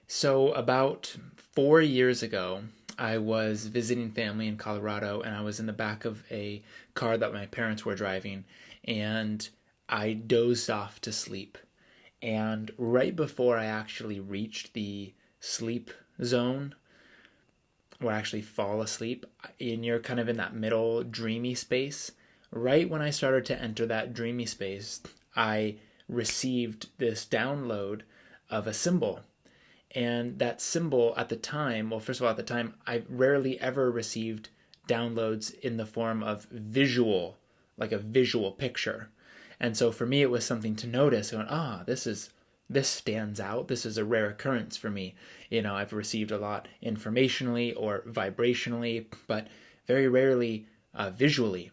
So, about 4 years ago, I was visiting family in Colorado and I was in the back of a car that my parents were driving and I dozed off to sleep. And right before I actually reached the sleep zone, where I actually fall asleep, and you're kind of in that middle dreamy space, right when I started to enter that dreamy space, I received this download of a symbol. And that symbol at the time, well, first of all, at the time, I rarely ever received downloads in the form of visual, like a visual picture. And so for me, it was something to notice. Going, this stands out. This is a rare occurrence for me. I've received a lot informationally or vibrationally, but very rarely visually.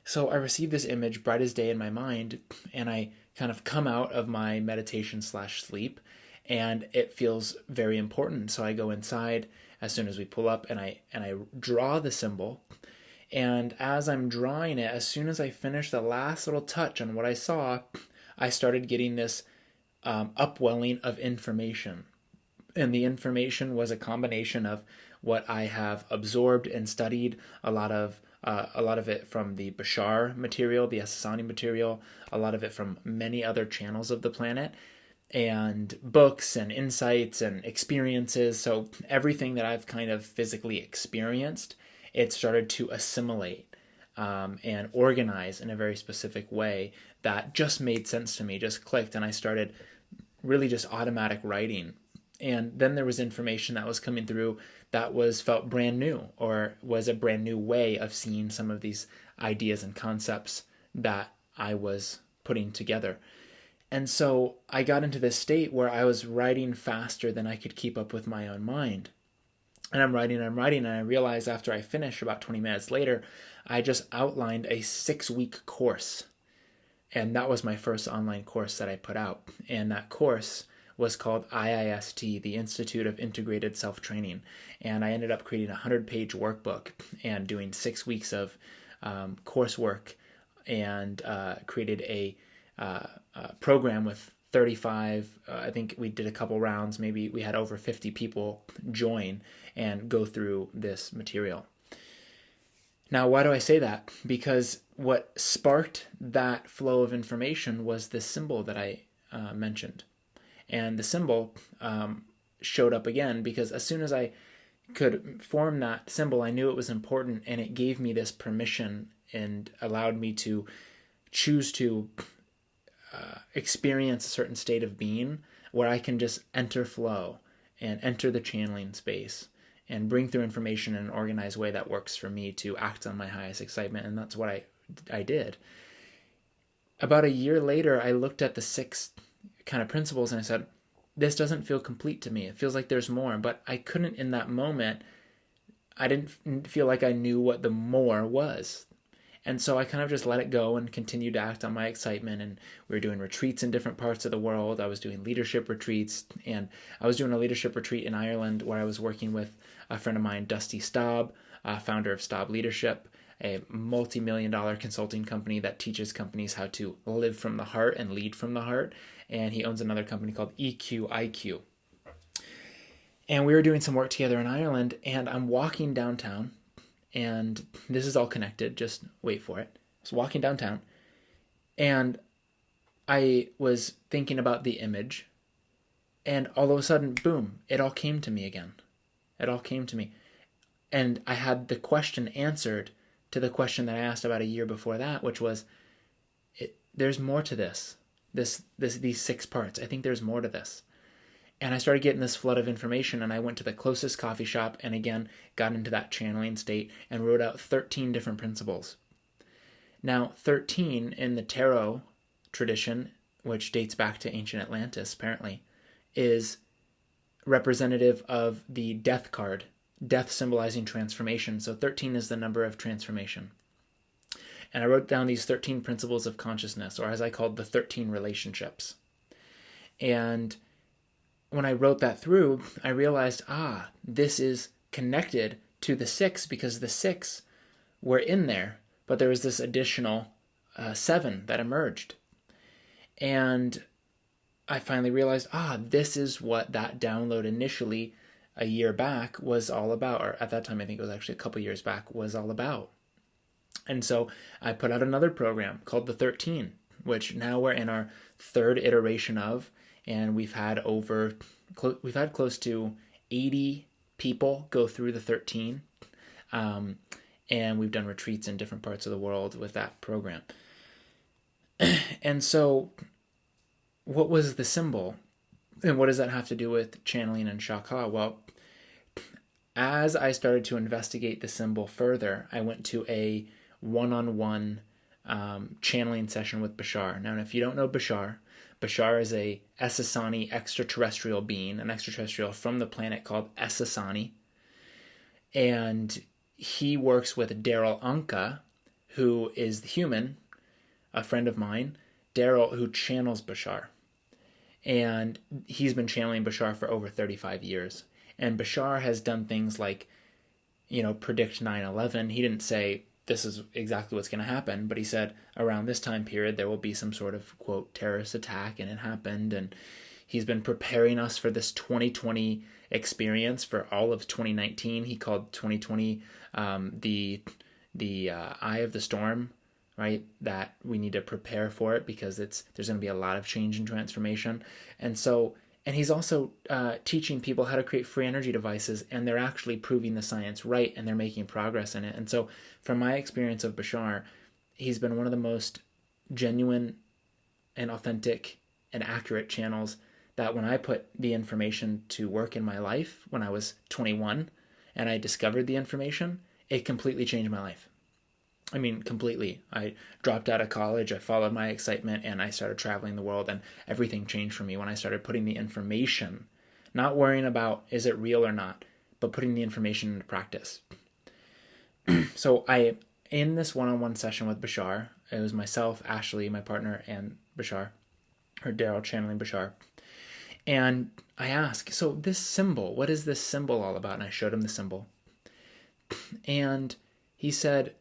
So I received this image bright as day in my mind, and I kind of come out of my meditation slash sleep, and it feels very important. So I go inside as soon as we pull up, and I draw the symbol. And as I'm drawing it, as soon as I finish the last little touch on what I saw, I started getting this upwelling of information. And the information was a combination of what I have absorbed and studied, a lot of it from the Bashar material, the Asasani material, a lot of it from many other channels of the planet, and books and insights and experiences. So everything that I've kind of physically experienced, it started to assimilate and organize in a very specific way that just made sense to me, just clicked, and I started really just automatic writing. And then there was information that was coming through that felt brand new, or was a brand new way of seeing some of these ideas and concepts that I was putting together. And so I got into this state where I was writing faster than I could keep up with my own mind. And I'm writing, and I realized after I finished, about 20 minutes later, I just outlined a 6-week course. And that was my first online course that I put out. And that course was called IIST, the Institute of Integrated Self-Training. And I ended up creating a 100-page workbook and doing 6 weeks of coursework, and created a program with 35, I think we did a couple rounds, maybe we had over 50 people join and go through this material. Now, why do I say that? Because what sparked that flow of information was this symbol that I mentioned. And the symbol showed up again because as soon as I could form that symbol, I knew it was important, and it gave me this permission and allowed me to choose to experience a certain state of being where I can just enter flow and enter the channeling space and bring through information in an organized way that works for me to act on my highest excitement. And that's what I did. About a year later, I looked at the 6 kind of principles and I said, this doesn't feel complete to me. It feels like there's more, but I couldn't in that moment. I didn't feel like I knew what the more was. And so I kind of just let it go and continued to act on my excitement. And we were doing retreats in different parts of the world. I was doing leadership retreats, and I was doing a leadership retreat in Ireland where I was working with a friend of mine, Dusty Staub, founder of Staub Leadership, a multi-million-dollar consulting company that teaches companies how to live from the heart and lead from the heart. And he owns another company called EQIQ. And we were doing some work together in Ireland, and I'm walking downtown. And this is all connected, just wait for it. I was walking downtown, and I was thinking about the image, and all of a sudden, boom, it all came to me again. It all came to me. And I had the question answered to the question that I asked about a year before that, which was, there's more to this. These 6 parts. I think there's more to this. And I started getting this flood of information, and I went to the closest coffee shop and again got into that channeling state and wrote out 13 different principles. Now, 13 in the tarot tradition, which dates back to ancient Atlantis apparently, is representative of the death card, death symbolizing transformation. So 13 is the number of transformation. And I wrote down these 13 principles of consciousness, or as I called the 13 relationships. And when I wrote that through, I realized, this is connected to the 6 because the 6 were in there, but there was this additional 7 that emerged. And I finally realized, this is what that download initially a year back was all about, or at that time, I think it was actually a couple years back, was all about. And so I put out another program called the 13, which now we're in our third iteration of, and we've had close to 80 people go through the 13. And we've done retreats in different parts of the world with that program. And so what was the symbol? And what does that have to do with channeling and ShaKa? Well, as I started to investigate the symbol further, I went to a one-on-one channeling session with Bashar. Now, if you don't know Bashar is a Essassani extraterrestrial being, an extraterrestrial from the planet called Essassani. And he works with Daryl Anka, who is the human, a friend of mine, Daryl, who channels Bashar. And he's been channeling Bashar for over 35 years. And Bashar has done things like, predict 9/11. He didn't say this is exactly what's going to happen, but he said around this time period there will be some sort of, quote, terrorist attack, and it happened. And he's been preparing us for this 2020 experience for all of 2019. He called 2020 the eye of the storm, right? That we need to prepare for it because there's going to be a lot of change and transformation. And he's also teaching people how to create free energy devices, and they're actually proving the science right, and they're making progress in it. And so from my experience of Bashar, he's been one of the most genuine and authentic and accurate channels that when I put the information to work in my life when I was 21 and I discovered the information, it completely changed my life. I mean, completely. I dropped out of college, I followed my excitement, and I started traveling the world, and everything changed for me when I started putting the information, not worrying about is it real or not, but putting the information into practice. So in this one-on-one session with Bashar, it was myself, Ashley, my partner, and Bashar, or Daryl channeling Bashar. And I asked, so this symbol, what is this symbol all about? And I showed him the symbol. And he said,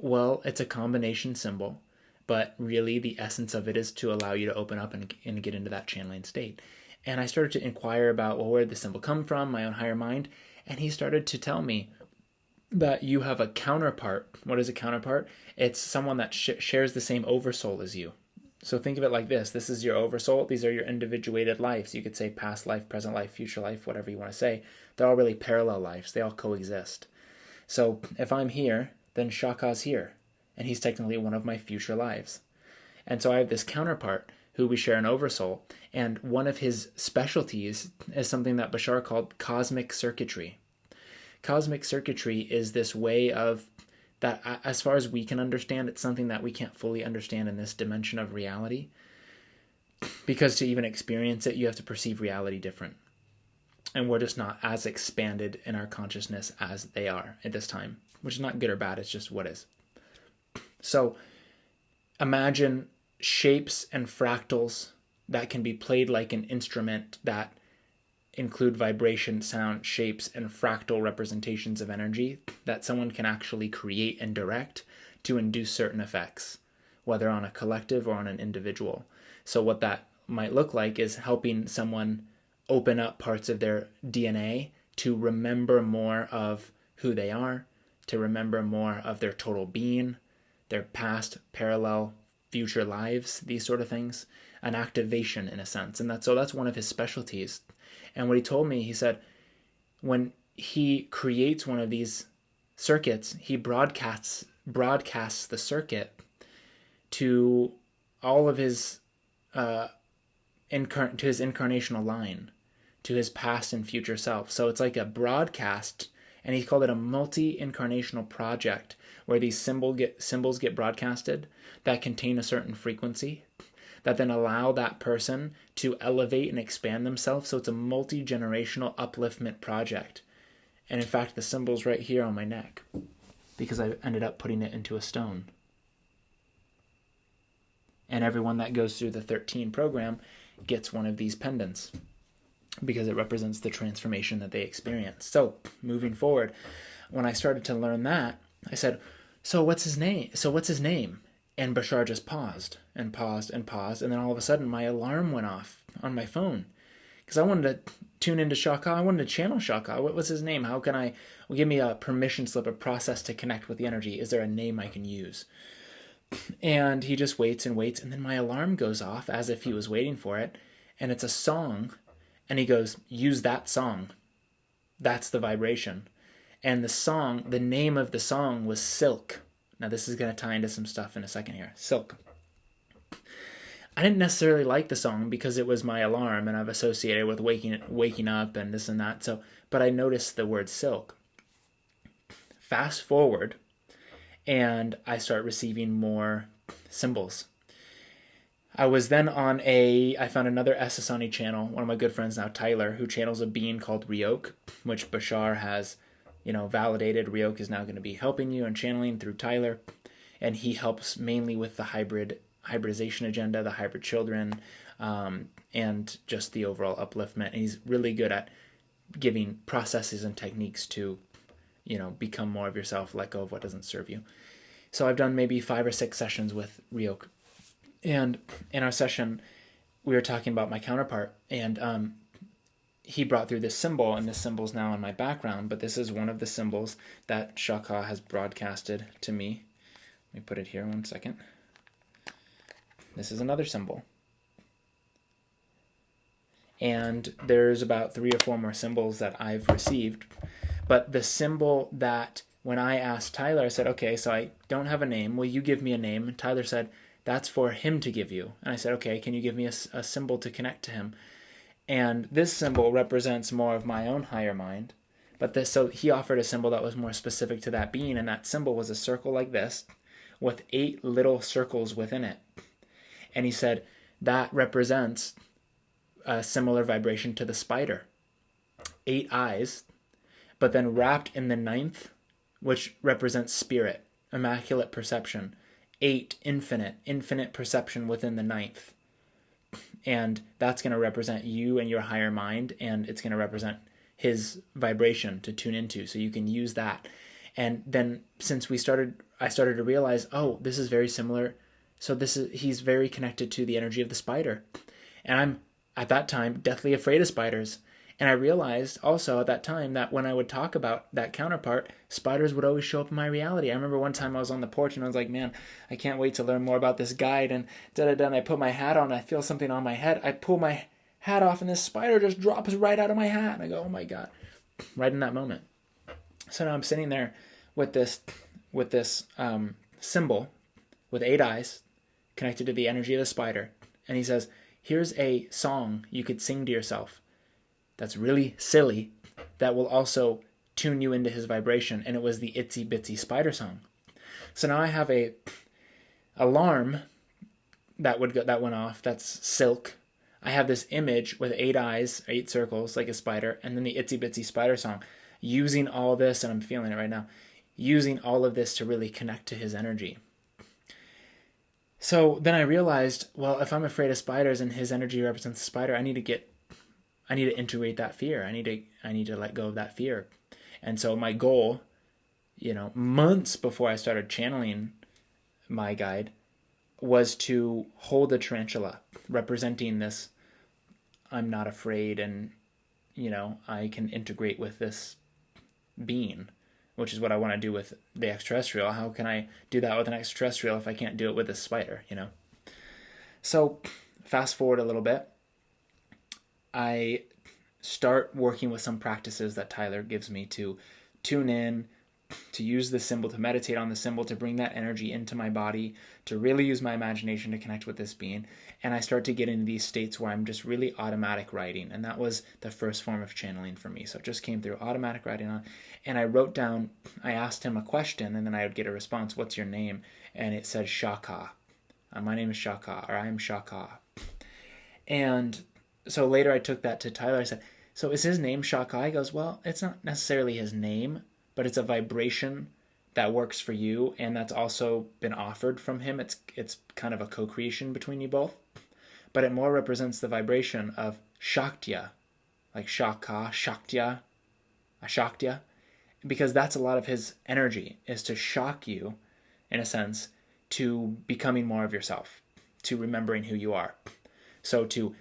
well, it's a combination symbol, but really the essence of it is to allow you to open up and get into that channeling state. And I started to inquire about, well, where did the symbol come from, my own higher mind? And he started to tell me that you have a counterpart. What is a counterpart? It's someone that shares the same oversoul as you. So think of it like this. This is your oversoul. These are your individuated lives. You could say past life, present life, future life, whatever you want to say. They're all really parallel lives. They all coexist. So if I'm here, then ShaKa's here, and he's technically one of my future lives. And so I have this counterpart who we share an oversoul, and one of his specialties is something that Bashar called cosmic circuitry. Cosmic circuitry is this way of that, as far as we can understand, it's something that we can't fully understand in this dimension of reality, because to even experience it, you have to perceive reality different. And we're just not as expanded in our consciousness as they are at this time, which is not good or bad, it's just what is. So imagine shapes and fractals that can be played like an instrument that include vibration, sound, shapes, and fractal representations of energy that someone can actually create and direct to induce certain effects, whether on a collective or on an individual. So what that might look like is helping someone open up parts of their DNA to remember more of who they are, to remember more of their total being, their past, parallel, future lives, these sort of things, an activation in a sense. And that's one of his specialties. And what he told me, he said, when he creates one of these circuits, he broadcasts the circuit to all of his to his incarnational line, to his past and future self. So it's like a broadcast, and he called it a multi-incarnational project, where these symbols get broadcasted that contain a certain frequency that then allow that person to elevate and expand themselves. So it's a multi-generational upliftment project. And in fact, the symbol's right here on my neck because I ended up putting it into a stone. And everyone that goes through the 13 program gets one of these pendants because it represents the transformation that they experience. So moving forward, when I started to learn that, I said, so what's his name? And Bashar just paused and paused and paused. And then all of a sudden, my alarm went off on my phone because I wanted to tune into ShaKa. I wanted to channel ShaKa. What was his name? How can I? Well, give me a permission slip, a process to connect with the energy. Is there a name I can use? And he just waits and waits. And then my alarm goes off as if he was waiting for it. And it's a song. And he goes, use that song. That's the vibration. And the song, the name of the song was Silk. Now this is going to tie into some stuff in a second here. Silk. I didn't necessarily like the song because it was my alarm and I've associated with waking up and this and that. So, but I noticed the word silk. Fast forward, and I start receiving more symbols. I was then I found another Essassani channel, one of my good friends now, Tyler, who channels a being called Ryok, which Bashar has, validated. Ryok is now going to be helping you and channeling through Tyler, and he helps mainly with the hybridization agenda, the hybrid children, and just the overall upliftment. And he's really good at giving processes and techniques to, become more of yourself, let go of what doesn't serve you. So I've done maybe 5 or 6 sessions with Ryok. And in our session, we were talking about my counterpart, and he brought through this symbol, and this symbol's now in my background, but this is one of the symbols that ShaKa has broadcasted to me. Let me put it here 1 second. This is another symbol. And there's about 3 or 4 more symbols that I've received. But the symbol that when I asked Tyler, I said, okay, so I don't have a name. Will you give me a name? And Tyler said, that's for him to give you. And I said, okay, can you give me a symbol to connect to him? And this symbol represents more of my own higher mind. So he offered a symbol that was more specific to that being. And that symbol was a circle like this with 8 little circles within it. And he said that represents a similar vibration to the spider. 8 eyes, but then wrapped in the 9th, which represents spirit, immaculate perception. 8, infinite perception within the 9th. And that's going to represent you and your higher mind, and it's going to represent his vibration to tune into. So you can use that. And then since I started to realize, oh, this is very similar. So he's very connected to the energy of the spider. And I'm, at that time, deathly afraid of spiders. And I realized also at that time that when I would talk about that counterpart, spiders would always show up in my reality. I remember one time I was on the porch and I was like, man, I can't wait to learn more about this guide. And and I put my hat on, I feel something on my head. I pull my hat off and this spider just drops right out of my hat. And I go, oh my God, right in that moment. So now I'm sitting there with this symbol with 8 eyes connected to the energy of the spider. And he says, here's a song you could sing to yourself that's really silly that will also tune you into his vibration. And it was the Itsy Bitsy Spider song. So now I have a alarm that went off. That's silk. I have this image with 8 eyes, 8 circles like a spider, and then the Itsy Bitsy Spider song. Using all this, and I'm feeling it right now, using all of this to really connect to his energy. So then I realized, well, if I'm afraid of spiders and his energy represents the spider, I need to integrate that fear. I need to let go of that fear. And so my goal, months before I started channeling my guide, was to hold a tarantula representing this, I'm not afraid, and I can integrate with this being, which is what I want to do with the extraterrestrial. How can I do that with an extraterrestrial if I can't do it with a spider, So fast forward a little bit. I start working with some practices that Tyler gives me to tune in, to use the symbol, to meditate on the symbol, to bring that energy into my body, to really use my imagination to connect with this being. And I start to get into these states where I'm just really automatic writing. And that was the first form of channeling for me. So it just came through automatic writing on. And I wrote down, I asked him a question, and then I would get a response, what's your name? And it said ShaKa. My name is ShaKa, or I am ShaKa. And so later I took that to Tyler. I said, so is his name ShaKa? He goes, well, it's not necessarily his name, but it's a vibration that works for you, and that's also been offered from him. It's kind of a co-creation between you both, but it more represents the vibration of Shaktya, like ShaKa, Shaktya, because that's a lot of his energy, is to shock you, in a sense, to becoming more of yourself, to remembering who you are. So to,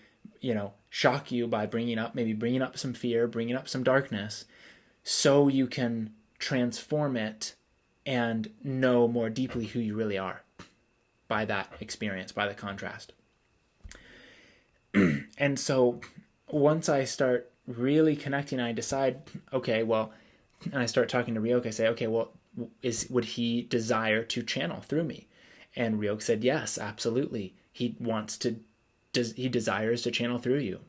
shock you by bringing up some fear, bringing up some darkness, so you can transform it and know more deeply who you really are by that experience, by the contrast. And so once I start really connecting, I decide, okay, well, and I start talking to Ryoka, I say, okay, well, would he desire to channel through me? And Ryoka said, yes, absolutely. He desires to channel through you.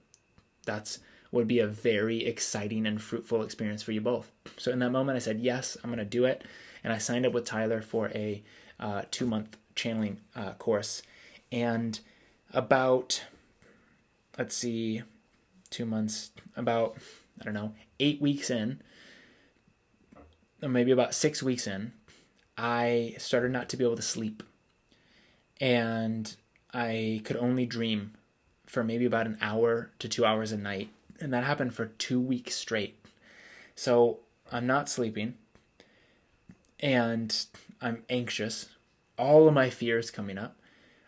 That's would be a very exciting and fruitful experience for you both. So in that moment, I said, yes, I'm going to do it. And I signed up with Tyler for a 2-month channeling course. And about, 2 months, about, 8 weeks in, or maybe about 6 weeks in, I started not to be able to sleep. And I could only dream for maybe about an hour to 2 hours a night. And that happened for 2 weeks straight. So I'm not sleeping and I'm anxious. All of my fears coming up,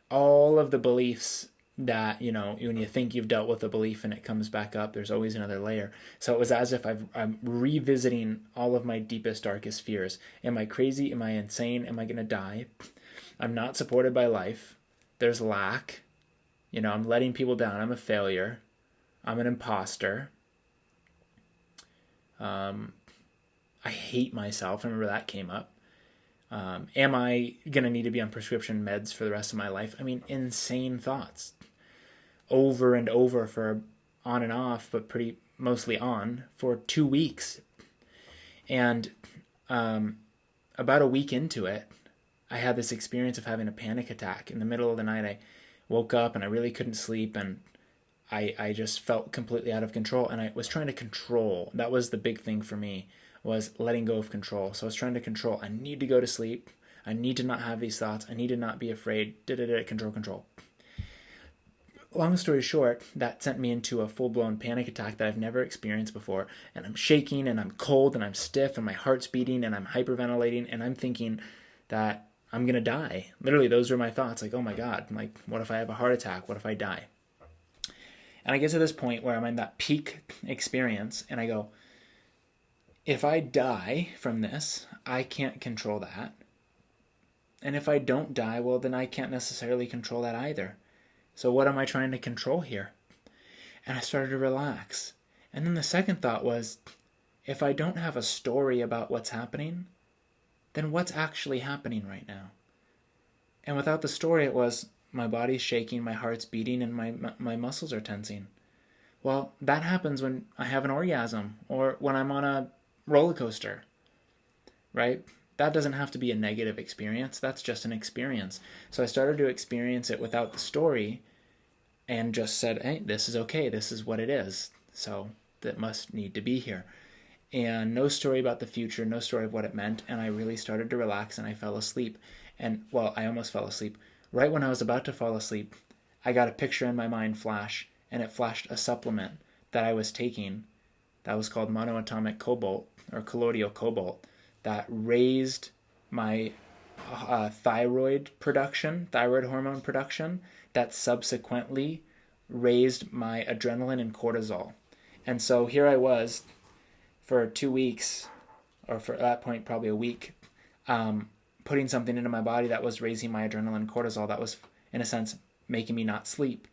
all of the beliefs that, when you think you've dealt with a belief and it comes back up, there's always another layer. So it was as if I'm revisiting all of my deepest, darkest fears. Am I crazy? Am I insane? Am I going to die? I'm not supported by life. There's lack. I'm letting people down. I'm a failure. I'm an imposter. I hate myself. I remember that came up. Am I going to need to be on prescription meds for the rest of my life? I mean, insane thoughts. Over and over for on and off, but pretty mostly on, for 2 weeks. And about a week into it, I had this experience of having a panic attack. In the middle of the night, I woke up and I really couldn't sleep, and I just felt completely out of control, and I was trying to control. That was the big thing for me, was letting go of control. So I was trying to control. I need to go to sleep. I need to not have these thoughts. I need to not be afraid. Control. Long story short, that sent me into a full-blown panic attack that I've never experienced before. And I'm shaking, and I'm cold, and I'm stiff, and my heart's beating, and I'm hyperventilating, and I'm thinking that I'm going to die. Literally, those were my thoughts. Like, oh my God, like, what if I have a heart attack? What if I die? And I get to this point where I'm in that peak experience, and I go, if I die from this, I can't control that. And if I don't die, well, then I can't necessarily control that either. So what am I trying to control here? And I started to relax. And then the second thought was, if I don't have a story about what's happening, then what's actually happening right now? And without the story, it was, my body's shaking, my heart's beating, and my muscles are tensing. Well, that happens when I have an orgasm or when I'm on a roller coaster, right? That doesn't have to be a negative experience. That's just an experience. So I started to experience it without the story and just said, hey, this is okay. This is what it is. So that must need to be here. And no story about the future, no story of what it meant. And I really started to relax, and I fell asleep. And, well, I almost fell asleep. Right when I was about to fall asleep, I got a picture in my mind flash, and it flashed a supplement that I was taking that was called monoatomic cobalt, or colloidal cobalt, that raised my thyroid hormone production, that subsequently raised my adrenaline and cortisol. And so here I was for 2 weeks, or for at that point probably a week, putting something into my body that was raising my adrenaline and cortisol, that was, in a sense, making me not sleep.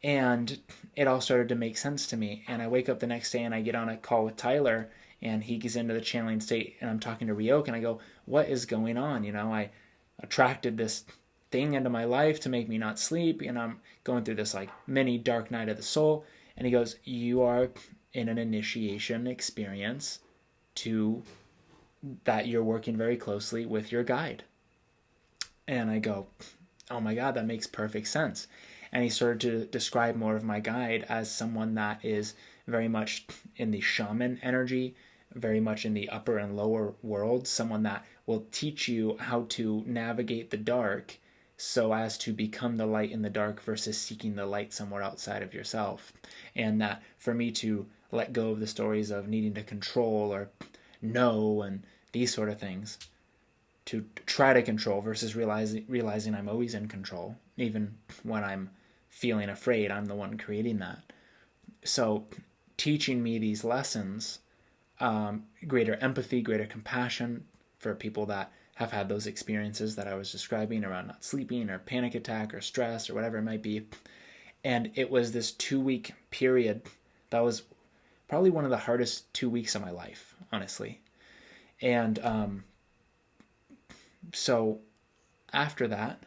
And it all started to make sense to me. And I wake up the next day and I get on a call with Tyler, and he gets into the channeling state, and I'm talking to Ryoka, and I go, what is going on? I attracted this thing into my life to make me not sleep, and I'm going through this like mini dark night of the soul. And he goes, you are in an initiation experience to that you're working very closely with your guide. And I go, oh my God, that makes perfect sense. And he started to describe more of my guide as someone that is very much in the shaman energy, very much in the upper and lower worlds, someone that will teach you how to navigate the dark so as to become the light in the dark versus seeking the light somewhere outside of yourself. And that for me to let go of the stories of needing to control or know and these sort of things, to try to control versus realizing I'm always in control. Even when I'm feeling afraid, I'm the one creating that. So teaching me these lessons, greater empathy, greater compassion for people that have had those experiences that I was describing around not sleeping or panic attack or stress or whatever it might be. And it was this 2-week period that was probably one of the hardest 2 weeks of my life, honestly. And so after that,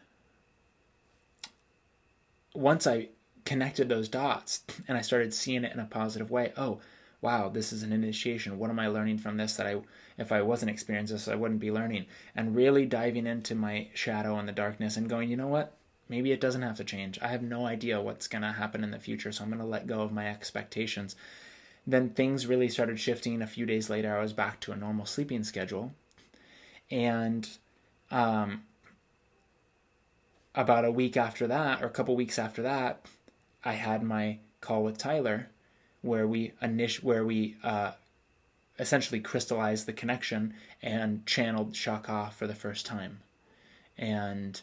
once I connected those dots and I started seeing it in a positive way, oh, wow, this is an initiation. What am I learning from this that if I wasn't experiencing this, I wouldn't be learning? And really diving into my shadow and the darkness and going, you know what? Maybe it doesn't have to change. I have no idea what's going to happen in the future, so I'm going to let go of my expectations. Then things really started shifting. A few days later, I was back to a normal sleeping schedule. And about a week after that, or a couple weeks after that, I had my call with Tyler, where we essentially crystallized the connection and channeled ShaKa for the first time. And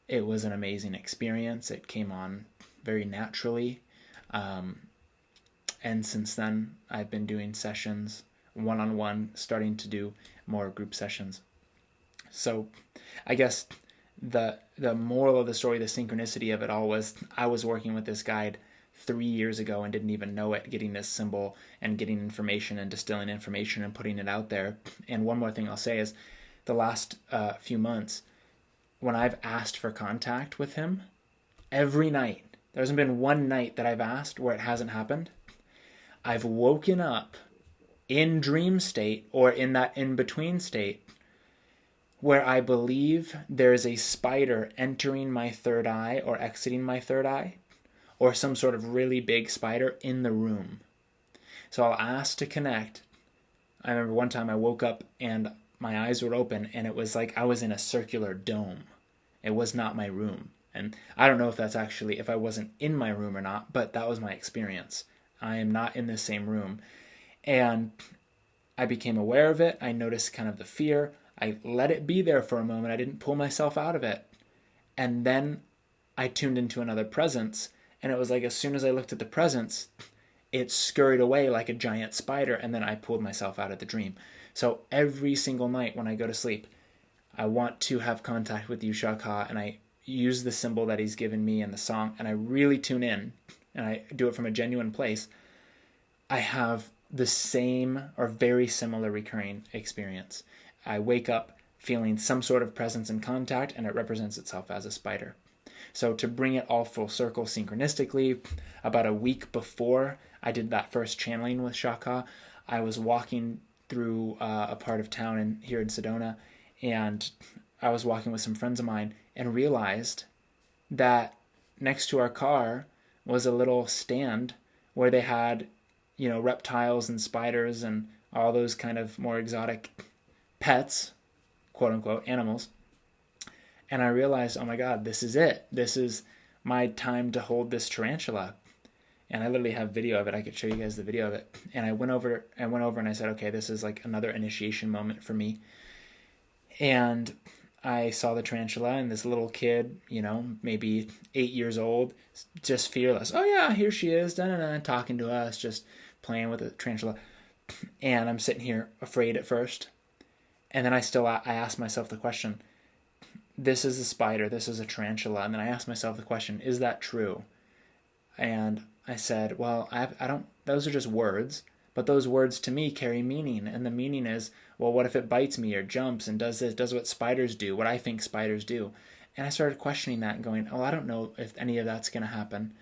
it was an amazing experience. It came on very naturally. And since then, I've been doing sessions one-on-one, starting to do more group sessions. So I guess the moral of the story, the synchronicity of it all, was I was working with this guide 3 years ago and didn't even know it, getting this symbol and getting information and distilling information and putting it out there. And one more thing I'll say is the last few months, when I've asked for contact with him, every night, there hasn't been one night that I've asked where it hasn't happened. I've woken up in dream state or in that in-between state where I believe there's a spider entering my third eye or exiting my third eye, or some sort of really big spider in the room. So I'll ask to connect. I remember one time I woke up and my eyes were open and it was like I was in a circular dome. It was not my room. And I don't know if that's actually, if I wasn't in my room or not, but that was my experience. I am not in the same room. And I became aware of it. I noticed kind of the fear. I let it be there for a moment. I didn't pull myself out of it. And then I tuned into another presence. And it was like as soon as I looked at the presence, it scurried away like a giant spider. And then I pulled myself out of the dream. So every single night when I go to sleep, I want to have contact with you, ShaKa. And I use the symbol that he's given me and the song. And I really tune in. And I do it from a genuine place. I have the same or very similar recurring experience. I wake up feeling some sort of presence and contact, and it represents itself as a spider. So to bring it all full circle synchronistically, about a week before I did that first channeling with ShaKa, I was walking through a part of town here in Sedona, and I was walking with some friends of mine and realized that next to our car was a little stand where they had, reptiles and spiders and all those kind of more exotic pets, quote unquote, animals. And I realized, oh my God, this is it. This is my time to hold this tarantula. And I literally have video of it. I could show you guys the video of it. And I went over and I said, okay, this is like another initiation moment for me. And I saw the tarantula and this little kid, maybe 8 years old, just fearless. Oh yeah, here she is, talking to us, just playing with the tarantula. And I'm sitting here afraid at first. And then I asked myself the question, this is a spider, this is a tarantula. And then I asked myself the question, is that true? And I said, well, I don't, those are just words, but those words to me carry meaning. And the meaning is, well, what if it bites me or jumps and does what spiders do, what I think spiders do? And I started questioning that and going, oh, I don't know if any of that's going to happen.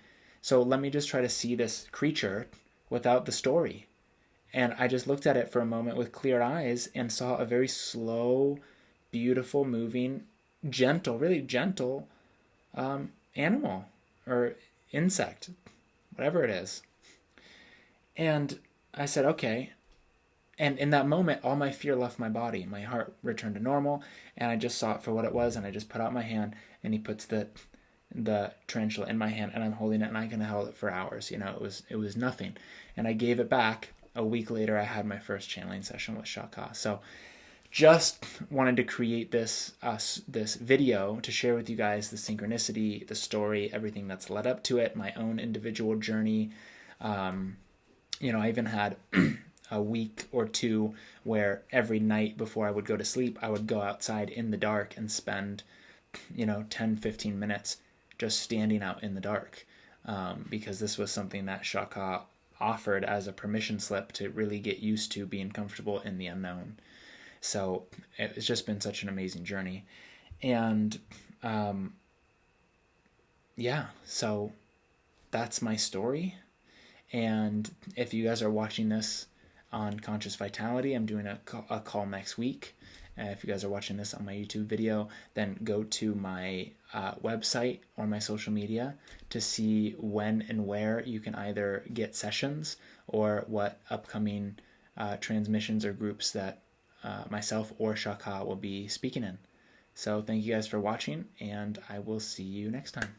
So let me just try to see this creature without the story. And I just looked at it for a moment with clear eyes and saw a very slow, beautiful, moving, gentle, really gentle animal or insect, whatever it is. And I said, okay. And in that moment, all my fear left my body. My heart returned to normal, and I just saw it for what it was, and I just put out my hand, and he puts the tarantula in my hand, and I'm holding it, and I can hold it for hours. It was nothing. And I gave it back. A week later, I had my first channeling session with ShaKa. So just wanted to create this video to share with you guys the synchronicity, the story, everything that's led up to it, my own individual journey. I even had a week or two where every night before I would go to sleep, I would go outside in the dark and spend 10, 15 minutes just standing out in the dark, because this was something that ShaKa offered as a permission slip to really get used to being comfortable in the unknown. So it's just been such an amazing journey. And so that's my story. And if you guys are watching this on Conscious Vitality, I'm doing a call next week. If you guys are watching this on my YouTube video, then go to my website or my social media to see when and where you can either get sessions or what upcoming transmissions or groups that myself or ShaKa will be speaking in. So thank you guys for watching, and I will see you next time.